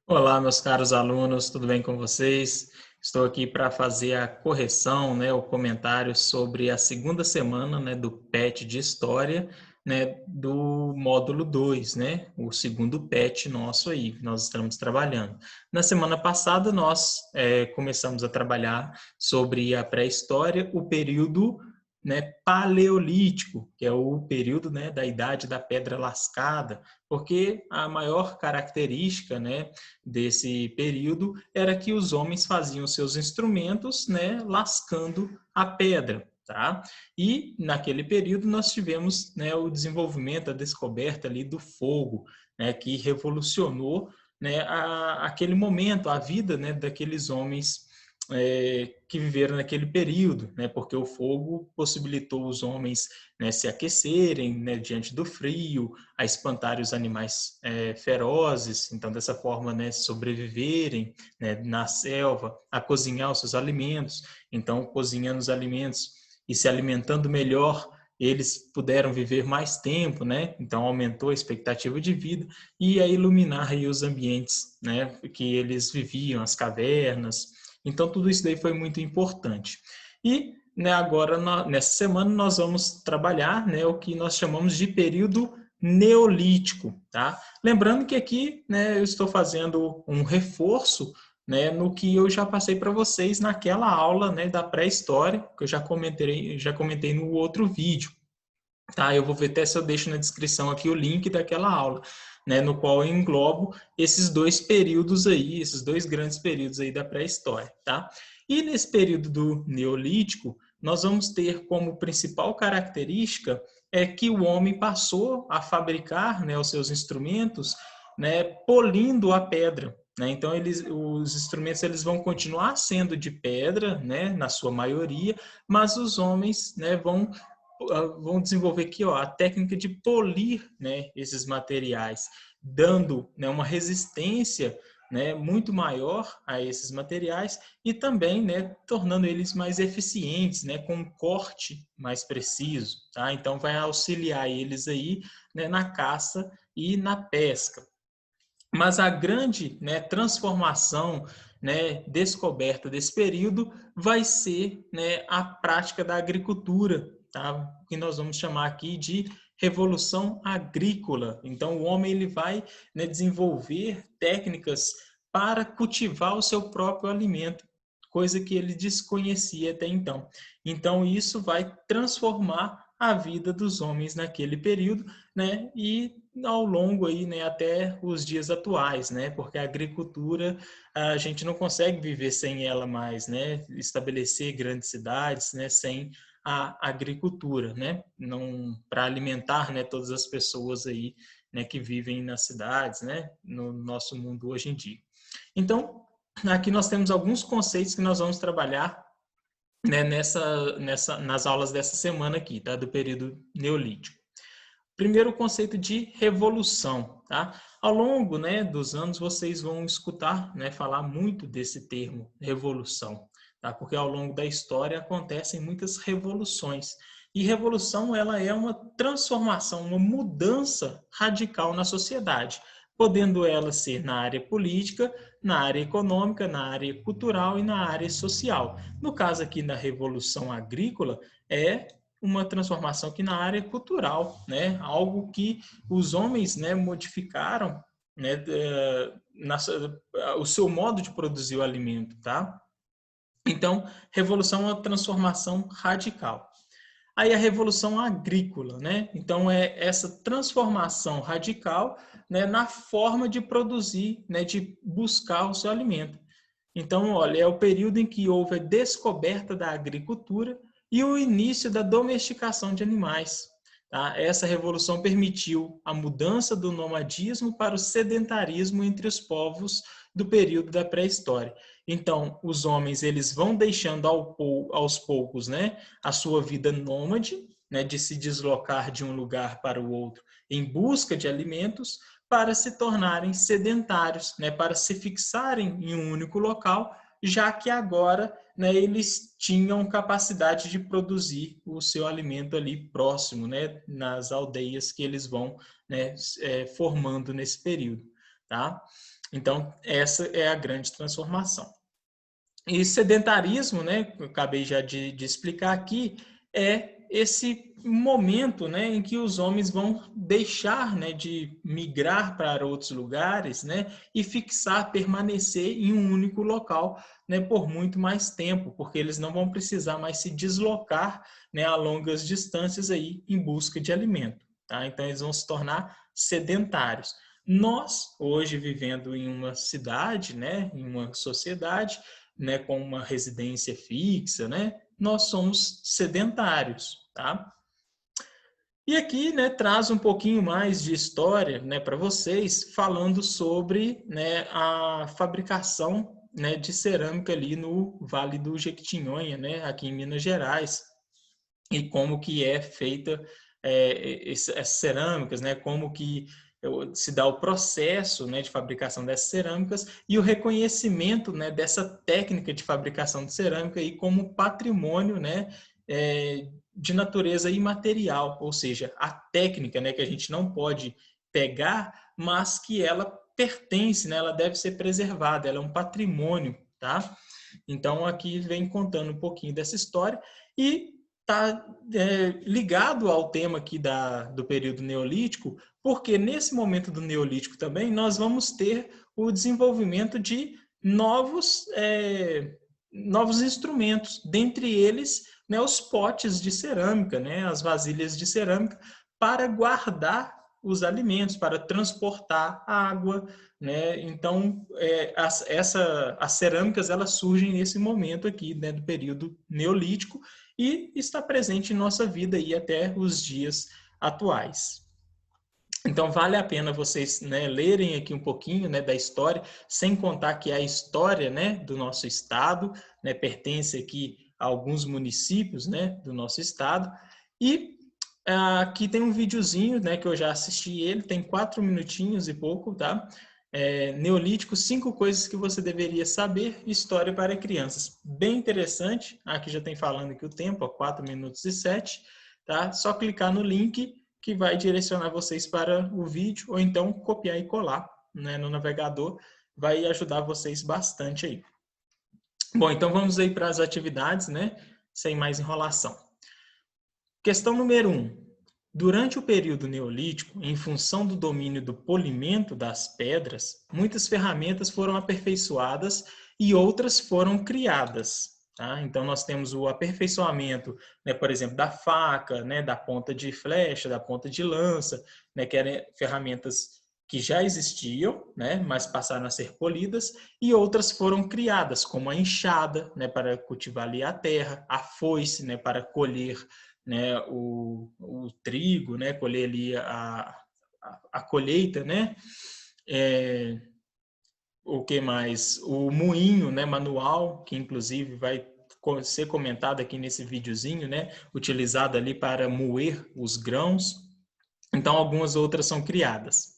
Olá, meus caros alunos, tudo bem com vocês? Estou aqui para fazer a correção, o comentário sobre a segunda semana, do PET de História, do módulo 2, o segundo PET nosso aí, nós estamos trabalhando. Na semana passada, nós começamos a trabalhar sobre a pré-história, o período paleolítico, que é o período da Idade da Pedra Lascada, porque a maior característica desse período era que os homens faziam seus instrumentos lascando a pedra. Tá? E naquele período nós tivemos o desenvolvimento, a descoberta ali do fogo, que revolucionou aquele momento, a vida daqueles homens que viveram naquele período, porque o fogo possibilitou os homens se aquecerem diante do frio, a espantarem os animais ferozes, então dessa forma sobreviverem na selva, a cozinhar os seus alimentos, então cozinhando os alimentos e se alimentando melhor, eles puderam viver mais tempo, então aumentou a expectativa de vida e a iluminar aí os ambientes que eles viviam, as cavernas. Então, tudo isso daí foi muito importante. E agora, nessa semana, nós vamos trabalhar o que nós chamamos de período neolítico. Tá? Lembrando que aqui eu estou fazendo um reforço no que eu já passei para vocês naquela aula da pré-história, que eu já comentei no outro vídeo. Tá? Eu vou ver até se eu deixo na descrição aqui o link daquela aula, no qual eu englobo esses dois períodos aí, esses dois grandes períodos aí da pré-história, tá? E nesse período do Neolítico, nós vamos ter como principal característica que o homem passou a fabricar os seus instrumentos polindo a pedra. Então, os instrumentos eles vão continuar sendo de pedra, na sua maioria, mas os homens vão desenvolver aqui a técnica de polir esses materiais, dando uma resistência muito maior a esses materiais e também tornando eles mais eficientes, com um corte mais preciso. Tá? Então, vai auxiliar eles aí na caça e na pesca. Mas a grande transformação, descoberta desse período vai ser a prática da agricultura, tá? Que nós vamos chamar aqui de revolução agrícola. Então, o homem ele vai desenvolver técnicas para cultivar o seu próprio alimento, coisa que ele desconhecia até então. Então, isso vai transformar a vida dos homens naquele período, e ao longo aí, até os dias atuais, porque a agricultura a gente não consegue viver sem ela mais, estabelecer grandes cidades, sem a agricultura, não para alimentar, todas as pessoas aí, que vivem nas cidades, no nosso mundo hoje em dia. Então, aqui nós temos alguns conceitos que nós vamos trabalhar nas aulas dessa semana aqui, tá? Do período neolítico. Primeiro, o conceito de revolução. Tá? Ao longo dos anos, vocês vão escutar falar muito desse termo, revolução, tá? Porque ao longo da história acontecem muitas revoluções. E revolução ela é uma transformação, uma mudança radical na sociedade, podendo ela ser na área política, na área econômica, na área cultural e na área social. No caso aqui da Revolução Agrícola, é uma transformação aqui na área cultural, algo que os homens modificaram o seu modo de produzir o alimento. Tá? Então, revolução é uma transformação radical. Aí a revolução agrícola, então é essa transformação radical na forma de produzir, de buscar o seu alimento. Então, olha, é o período em que houve a descoberta da agricultura e o início da domesticação de animais. Tá? Essa revolução permitiu a mudança do nomadismo para o sedentarismo entre os povos do período da pré-história. Então, os homens eles vão deixando aos poucos a sua vida nômade, de se deslocar de um lugar para o outro em busca de alimentos, para se tornarem sedentários, para se fixarem em um único local, já que agora eles tinham capacidade de produzir o seu alimento ali próximo, nas aldeias que eles vão formando nesse período. tá? Então, essa é a grande transformação. E sedentarismo, né, que eu acabei já de explicar aqui, é esse momento, né, em que os homens vão deixar, né, de migrar para outros lugares, né, e fixar, permanecer em um único local, né, por muito mais tempo, porque eles não vão precisar mais se deslocar, né, a longas distâncias aí em busca de alimento, tá? Então eles vão se tornar sedentários. Nós, hoje vivendo em uma cidade, né, em uma sociedade, né, com uma residência fixa, né, nós somos sedentários, tá? E aqui, né, traz um pouquinho mais de história, né, para vocês, falando sobre, né, a fabricação, né, de cerâmica ali no Vale do Jequitinhonha, né, aqui em Minas Gerais, e como que é feita essas cerâmicas, né, como que se dá o processo, né, de fabricação dessas cerâmicas e o reconhecimento, né, dessa técnica de fabricação de cerâmica aí como patrimônio, né, de natureza imaterial, ou seja, a técnica, né, que a gente não pode pegar, mas que ela pertence, né, ela deve ser preservada, ela é um patrimônio, tá? Então aqui vem contando um pouquinho dessa história e está ligado ao tema aqui do período neolítico, porque nesse momento do neolítico também nós vamos ter o desenvolvimento de novos instrumentos, dentre eles, né, os potes de cerâmica, né, as vasilhas de cerâmica, para guardar os alimentos, para transportar água, né? Então, as cerâmicas elas surgem nesse momento aqui, né, do período neolítico, e está presente em nossa vida aí até os dias atuais. Então, vale a pena vocês, né, lerem aqui um pouquinho, né, da história, sem contar que a história, né, do nosso estado, né, pertence aqui a alguns municípios, né, do nosso estado. E aqui tem um videozinho, né, que eu já assisti ele, tem 4 minutinhos e pouco, tá? Neolítico, 5 coisas que você deveria saber, história para crianças. Bem interessante, aqui já tem falando aqui o tempo, ó, 4 minutos e 7, tá? Só clicar no link que vai direcionar vocês para o vídeo, ou então copiar e colar, né, no navegador, vai ajudar vocês bastante aí. Bom, então vamos aí para as atividades, né, sem mais enrolação. Questão número 1. Durante o período neolítico, em função do domínio do polimento das pedras, muitas ferramentas foram aperfeiçoadas e outras foram criadas. Tá? Então, nós temos o aperfeiçoamento, né, por exemplo, da faca, né, da ponta de flecha, da ponta de lança, né, que eram ferramentas que já existiam, né, mas passaram a ser polidas, e outras foram criadas, como a enxada, né, para cultivar ali a terra, a foice, né, para colher, né, o trigo, né, colher ali a colheita, né, o que mais? O moinho, né, manual, que inclusive vai ser comentado aqui nesse videozinho, né, utilizado ali para moer os grãos. Então, algumas outras são criadas.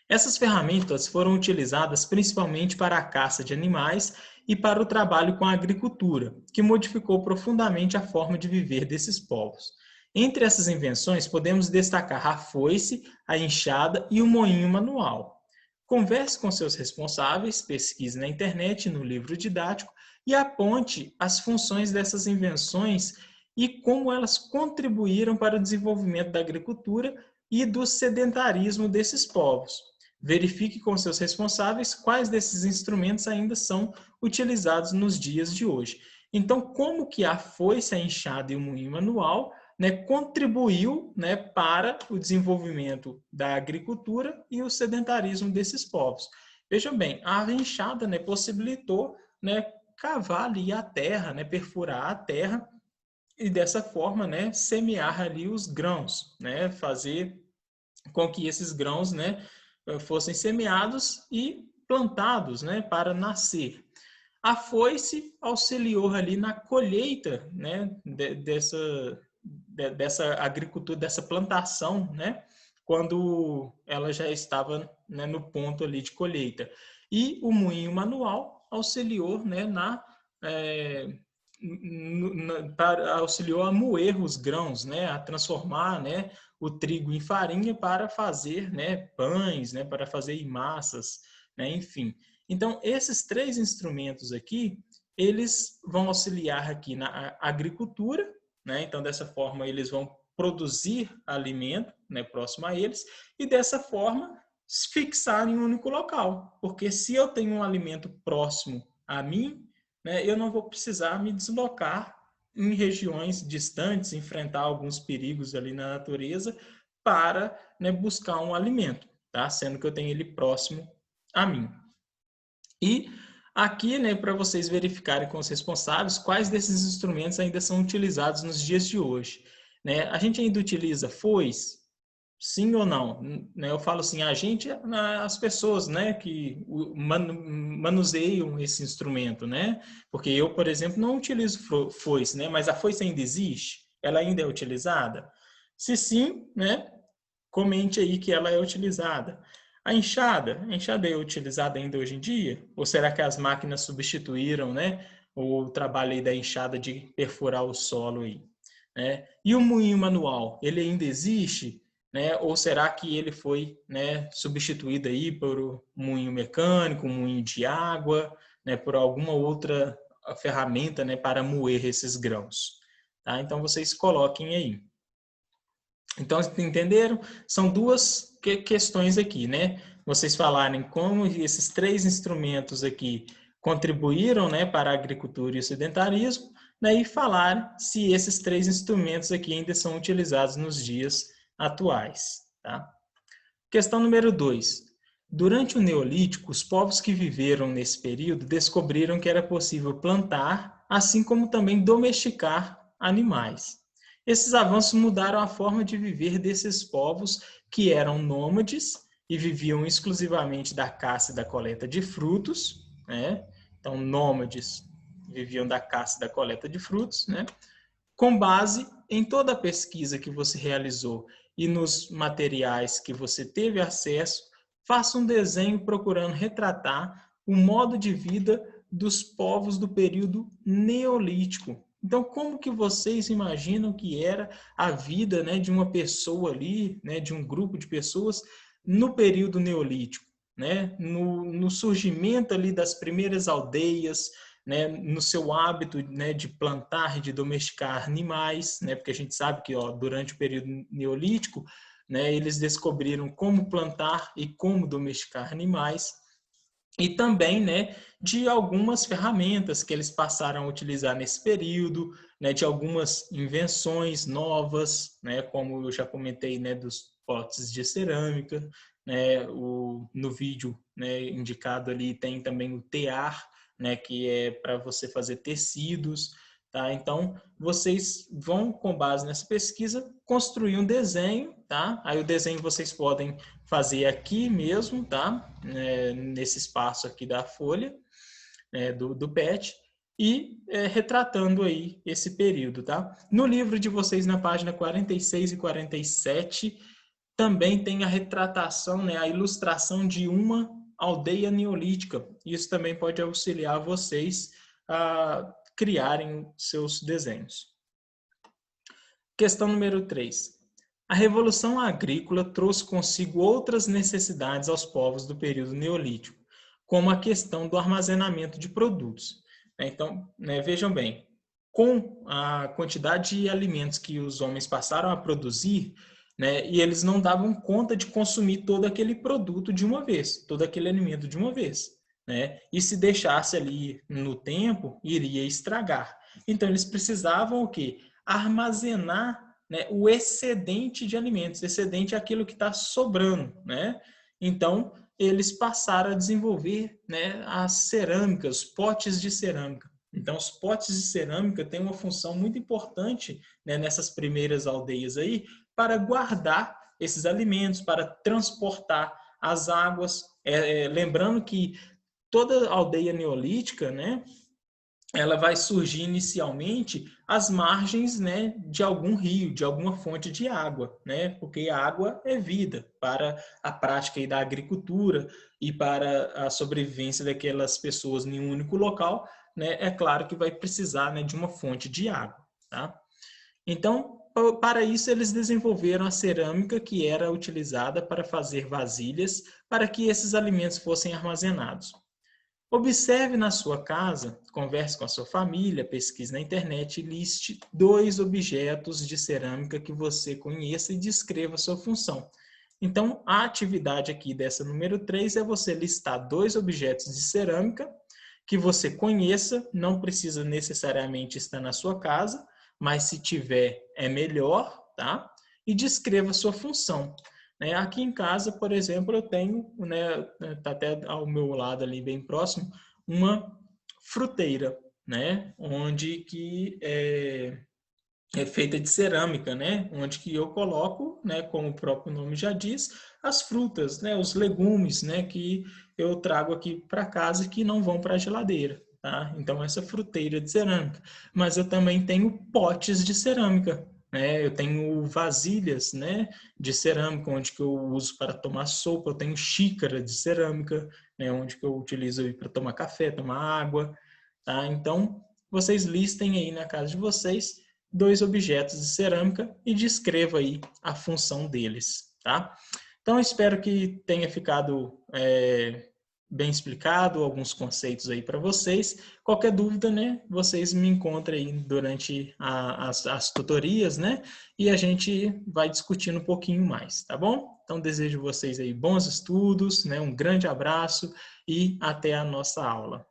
Essas ferramentas foram utilizadas principalmente para a caça de animais e para o trabalho com a agricultura, que modificou profundamente a forma de viver desses povos. Entre essas invenções, podemos destacar a foice, a enxada e o moinho manual. Converse com seus responsáveis, pesquise na internet, no livro didático e aponte as funções dessas invenções e como elas contribuíram para o desenvolvimento da agricultura e do sedentarismo desses povos. Verifique com seus responsáveis quais desses instrumentos ainda são utilizados nos dias de hoje. Então, como que a foice, a enxada e o moinho manual, né, contribuiu, né, para o desenvolvimento da agricultura e o sedentarismo desses povos? Vejam bem, a enxada, né, possibilitou, né, cavar ali a terra, né, perfurar a terra e dessa forma, né, semear ali os grãos, né, fazer com que esses grãos, né, fossem semeados e plantados, né, para nascer. A foice auxiliou ali na colheita, né, dessa agricultura, dessa plantação, né, quando ela já estava, né, no ponto ali de colheita. E o moinho manual auxiliou, né, auxiliou a moer os grãos, né, a transformar, né, o trigo em farinha para fazer, né, pães, né, para fazer massas, né? Enfim. Então, esses 3 instrumentos aqui, eles vão auxiliar aqui na agricultura, né? Então, dessa forma, eles vão produzir alimento, né, próximo a eles, e dessa forma fixar em um único local. Porque se eu tenho um alimento próximo a mim, né, eu não vou precisar me deslocar em regiões distantes, enfrentar alguns perigos ali na natureza para, né, buscar um alimento, tá? Sendo que eu tenho ele próximo a mim. E aqui, né, para vocês verificarem com os responsáveis quais desses instrumentos ainda são utilizados nos dias de hoje, né? A gente ainda utiliza foice? Sim ou não? Né? Eu falo assim, a gente, as pessoas, né, que manuseiam esse instrumento, né? Porque eu, por exemplo, não utilizo foice, né? Mas a foice ainda existe? Ela ainda é utilizada? Se sim, né, comente aí que ela é utilizada. A enxada é utilizada ainda hoje em dia? Ou será que as máquinas substituíram, né, o trabalho aí da enxada de perfurar o solo aí, né? E o moinho manual, ele ainda existe, né? Ou será que ele foi, né, substituído aí por um moinho mecânico, um moinho de água, né, por alguma outra ferramenta, né, para moer esses grãos, tá? Então vocês coloquem aí. Então, entenderam? São 2 questões aqui, né? Vocês falarem como esses 3 instrumentos aqui contribuíram, né, para a agricultura e o sedentarismo, né, e falar se esses 3 instrumentos aqui ainda são utilizados nos dias atuais, tá? Questão número 2. Durante o Neolítico, os povos que viveram nesse período descobriram que era possível plantar, assim como também domesticar animais. Esses avanços mudaram a forma de viver desses povos que eram nômades e viviam exclusivamente da caça e da coleta de frutos, né? Então, nômades viviam da caça e da coleta de frutos, né? Com base em toda a pesquisa que você realizou e nos materiais que você teve acesso, faça um desenho procurando retratar o modo de vida dos povos do período neolítico. Então, como que vocês imaginam que era a vida, né, de uma pessoa ali, né, de um grupo de pessoas no período neolítico, né, no surgimento ali das primeiras aldeias, né, no seu hábito, né, de plantar e de domesticar animais, né, porque a gente sabe que, ó, durante o período neolítico, né, eles descobriram como plantar e como domesticar animais, e também, né, de algumas ferramentas que eles passaram a utilizar nesse período, né, de algumas invenções novas, né, como eu já comentei, né, dos potes de cerâmica, né, no vídeo, né, indicado ali tem também o tear, né, que é para você fazer tecidos, tá? Então, vocês vão, com base nessa pesquisa, construir um desenho, tá? Aí o desenho vocês podem fazer aqui mesmo, tá? Nesse espaço aqui da folha, do PET, e retratando aí esse período, tá? No livro de vocês, na página 46 e 47, também tem a retratação, né, a ilustração de uma aldeia neolítica. Isso também pode auxiliar vocês a criarem seus desenhos. Questão número 3. A Revolução Agrícola trouxe consigo outras necessidades aos povos do período neolítico, como a questão do armazenamento de produtos. Então, vejam bem, com a quantidade de alimentos que os homens passaram a produzir, e eles não davam conta de consumir todo aquele produto de uma vez, todo aquele alimento de uma vez. E se deixasse ali no tempo, iria estragar. Então, eles precisavam o quê? Armazenar, o excedente de alimentos. Excedente é aquilo que está sobrando, Então, eles passaram a desenvolver, as cerâmicas, os potes de cerâmica. Então, os potes de cerâmica têm uma função muito importante, nessas primeiras aldeias aí, para guardar esses alimentos, para transportar as águas. Lembrando que toda aldeia neolítica, ela vai surgir inicialmente às margens, de algum rio, de alguma fonte de água, porque a água é vida para a prática da agricultura e para a sobrevivência daquelas pessoas em um único local, é claro que vai precisar, de uma fonte de água, tá? Então, para isso, eles desenvolveram a cerâmica que era utilizada para fazer vasilhas para que esses alimentos fossem armazenados. Observe na sua casa, converse com a sua família, pesquise na internet e liste 2 objetos de cerâmica que você conheça e descreva sua função. Então, a atividade aqui dessa número 3 é você listar 2 objetos de cerâmica que você conheça, não precisa necessariamente estar na sua casa, mas se tiver é melhor, tá? E descreva sua função. Aqui em casa, por exemplo, eu tenho, né, tá até ao meu lado ali bem próximo, uma fruteira, né, onde que é feita de cerâmica, né, onde que eu coloco, né, como o próprio nome já diz, as frutas, né, os legumes, né, que eu trago aqui para casa e que não vão para a geladeira, tá? Então essa fruteira de cerâmica. Mas eu também tenho potes de cerâmica, né? Eu tenho vasilhas, né, de cerâmica onde que eu uso para tomar sopa. Eu tenho xícara de cerâmica, né, onde que eu utilizo para tomar café, tomar água, tá? Então vocês listem aí na casa de vocês 2 objetos de cerâmica e descreva aí a função deles, tá? Então, espero que tenha ficado bem explicado, alguns conceitos aí para vocês. Qualquer dúvida, né, vocês me encontrem aí durante as tutorias, né, e a gente vai discutindo um pouquinho mais, tá bom? Então, desejo vocês aí bons estudos, né, um grande abraço e até a nossa aula.